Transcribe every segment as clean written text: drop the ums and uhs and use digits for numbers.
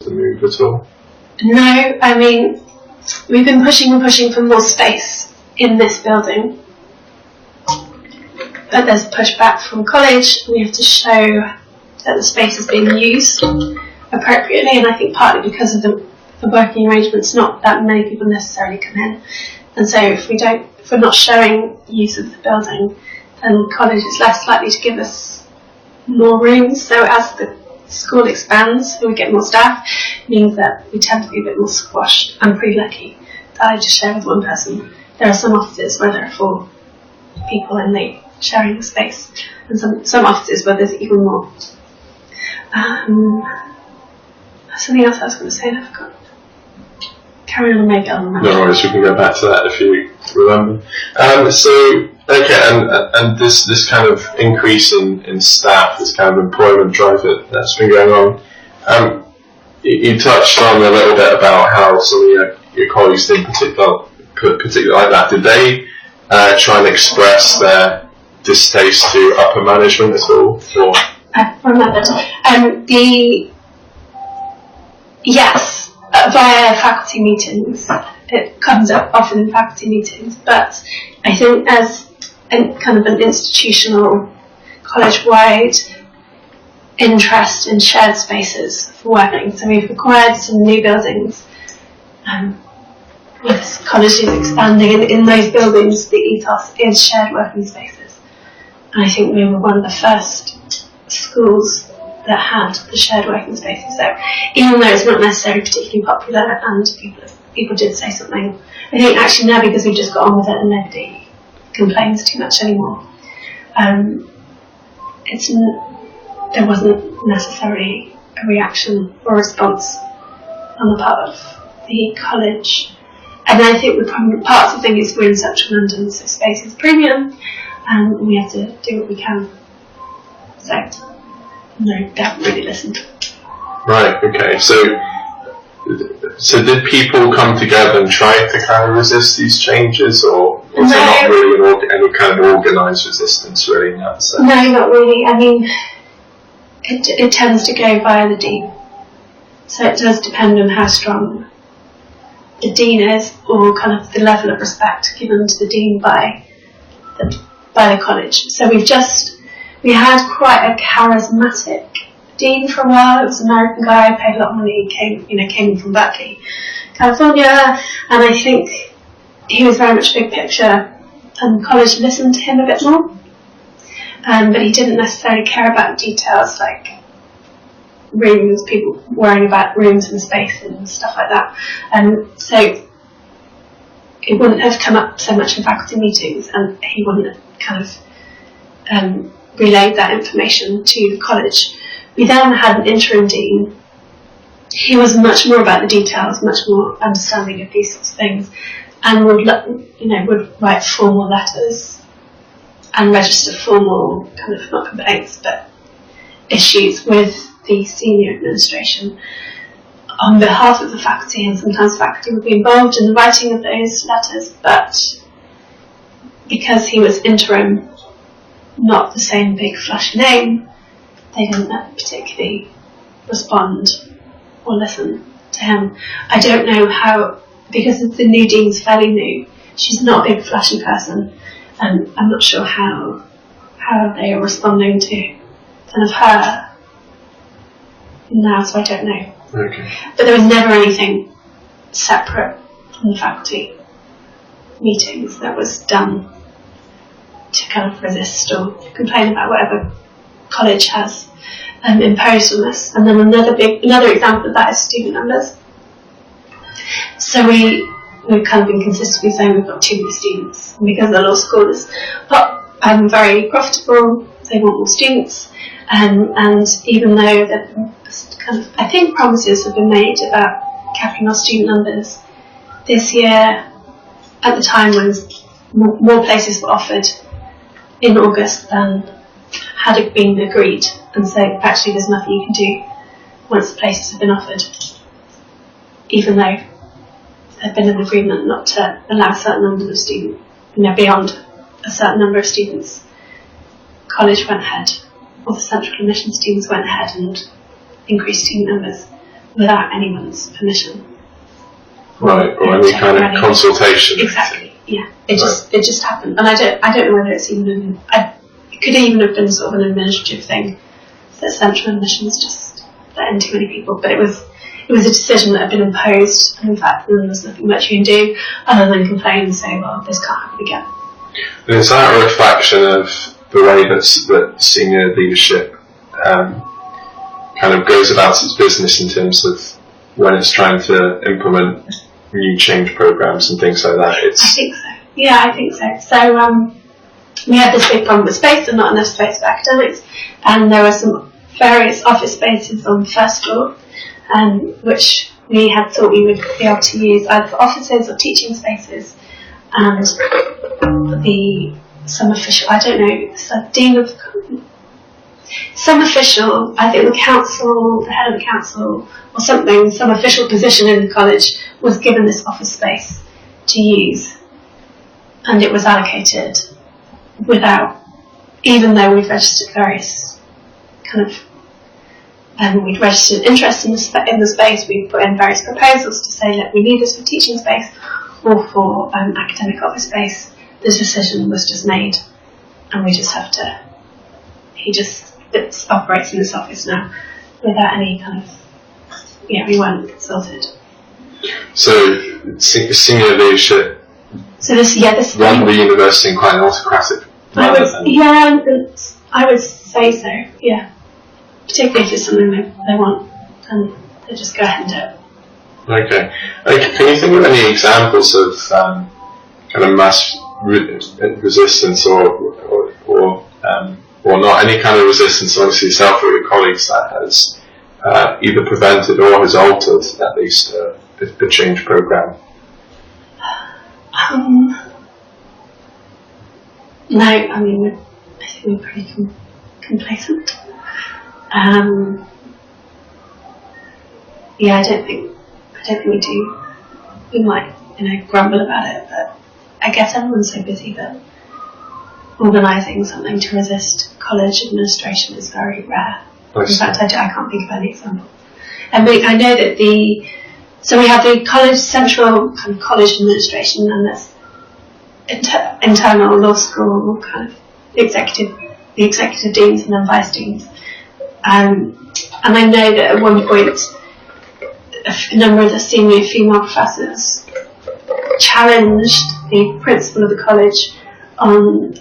to move at all? No, I mean, we've been pushing and pushing for more space in this building. But there's pushback from college. We have to show that the space is being used appropriately, and I think partly because of the working arrangements, not that many people necessarily come in. And so if we're not showing use of the building, then college is less likely to give us more rooms. So as the school expands and we get more staff, it means that we tend to be a bit more squashed. I'm pretty lucky that I just share with one person. There are some offices where there are 4 people and they sharing the space, and some offices where there's even more. Something else I was going to say and I forgot. Carry on, maybe I'll remember. No worries, we can go back to that if you remember. And this kind of increase in staff, this kind of employment drive that's been going on. You touched on a little bit about how some of your colleagues did particularly like that. Did they try and express their distaste to upper management at all? I remember. Yes, via faculty meetings. It comes up often in faculty meetings, but I think as kind of an institutional, college-wide interest in shared spaces for working. So we've acquired some new buildings. With colleges expanding, and in those buildings the ethos is shared working spaces. And I think we were one of the first schools that had the shared working spaces. So even though it's not necessarily particularly popular and people did say something, I think actually now because we've just got on with it and nobody complains too much anymore, there wasn't necessarily a reaction or response on the part of the college. And I think part of the thing is we're in central London, so space is premium, and we have to do what we can. So, no, they haven't really listened. Right, okay. So did people come together and try to kind of resist these changes, or was there not really any kind of organised resistance really in that sense? No, not really. I mean, it tends to go via the dean. So it does depend on how strong the dean is, or kind of the level of respect given to the dean by the college. So we had quite a charismatic dean for a while. It was an American guy, paid a lot of money, came from Berkeley, California, and I think he was very much big picture, and the college listened to him a bit more. But he didn't necessarily care about details like rooms, people worrying about rooms and space and stuff like that. So it wouldn't have come up so much in faculty meetings, and he wouldn't have kind of relayed that information to the college. We then had an interim dean. He was much more about the details, much more understanding of these sorts of things, and would write formal letters and register formal kind of, not complaints, but issues with the senior administration on behalf of the faculty, and sometimes faculty would be involved in the writing of those letters, but because he was interim, not the same big flashy name, they didn't particularly respond or listen to him. I don't know how, because the new dean's fairly new, she's not a big flashy person, and I'm not sure how they are responding to kind of her now, so I don't know. Okay. But there was never anything separate from the faculty meetings that was done to kind of resist or complain about whatever college has imposed on us. And then another example of that is student numbers. So we've kind of been consistently saying we've got too many students, and because the law school is very profitable, they want more students, and even though I think promises have been made about capping our student numbers this year, at the time when more places were offered in August than had it been agreed, and so actually there's nothing you can do once the places have been offered, even though there'd been an agreement not to allow certain numbers of students, beyond a certain number of students. College went ahead, or the central admission students went ahead and increased student numbers. without anyone's permission. Right, or any kind of consultation. Exactly. Yeah. It just happened, and I don't know whether it's even it could even have been sort of an administrative thing that central admissions just let in too many people, but it was a decision that had been imposed, and in fact there was nothing much you can do other than complain and say, well, this can't happen again. And is that a reflection of the way that senior leadership kind of goes about its business in terms of when it's trying to implement new change programs and things like that? I think so. Yeah, I think so. So we had this big problem with space and not enough space for academics, and there were some various office spaces on the first floor, which we had thought we would be able to use either for offices or teaching spaces, and some official, I don't know, some official, I think the council, the head of the council or something, some official position in the college was given this office space to use, and it was allocated without, even though we'd registered various kind of, we'd registered interest in the space, we put in various proposals to say, look, we need this for teaching space or for academic office space. This decision was just made, and we just have to, it operates in this office now without any kind of, we weren't consulted. So senior leadership run the university in quite an autocratic manner. I would say so, yeah. Particularly if it's something they want, and they just go ahead and do it. Okay. Can you think of any examples of kind of mass resistance or not any kind of resistance amongst yourself or your colleagues that has either prevented or has altered at least the change program? No, I mean I think we're pretty complacent. I don't think we do. We might, grumble about it, but I guess everyone's so busy that organising something to resist college administration is very rare. In fact, I can't think of any example. And I know that so we have the college central kind of college administration, and there's internal law school kind of the executive deans and then vice deans. And I know that at one point a number of the senior female professors challenged the principal of the college on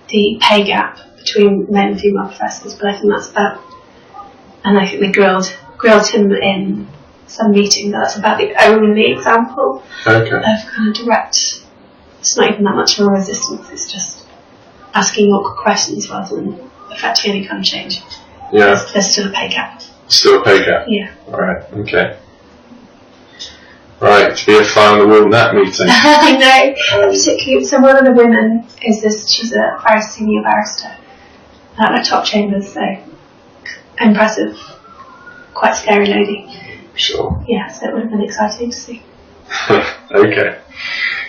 the pay gap between male and female professors, but I think that's about, and I think they grilled him in some meeting, but that's about the only example of kind of direct. It's not even that much of a resistance, it's just asking awkward questions rather than affecting any kind of change. Yeah. There's still a pay gap. Still a pay gap? Yeah. Alright, okay. Right, to be a fly on the wall in that meeting. I know. Particularly, so one of the women she's a very senior barrister at the top chambers, so impressive, quite scary lady. Sure. Yeah, so it would have been exciting to see. Okay.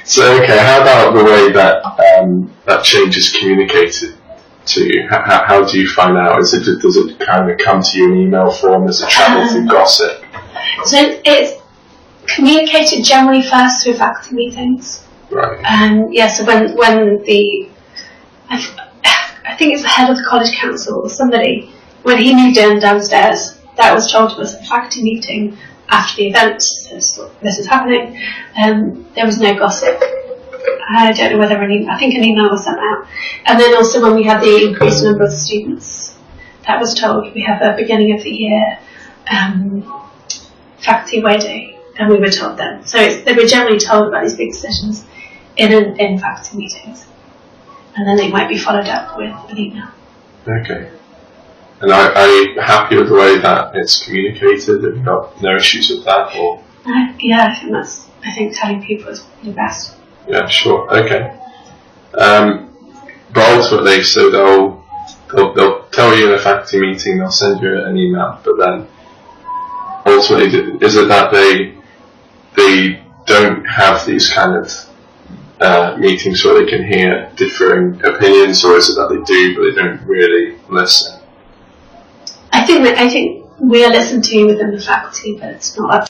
So, how about the way that change is communicated to you? How do you find out? Does it kind of come to you in email form? Does it travel through gossip? So it's communicated generally first through faculty meetings. Right. So when I think it's the head of the college council or somebody, when he moved in downstairs, that was told to us at a faculty meeting after the event, this is happening. There was no gossip. I don't know whether I think an email was sent out. And then also when we had the increased number of students, that was told. We have a beginning of the year faculty away day, and we were told then. So they were generally told about these big decisions in faculty meetings, and then they might be followed up with an email. Okay. And are you happy with the way that it's communicated? Have you got no issues with that? Or? Yeah, I think telling people is the best. Yeah, sure. Okay. But ultimately, so they'll tell you in a faculty meeting, they'll send you an email, but then ultimately, is it that they don't have these kind of meetings where they can hear differing opinions, or is it that they do but they don't really listen? I think we are listened to within the faculty, but it's not up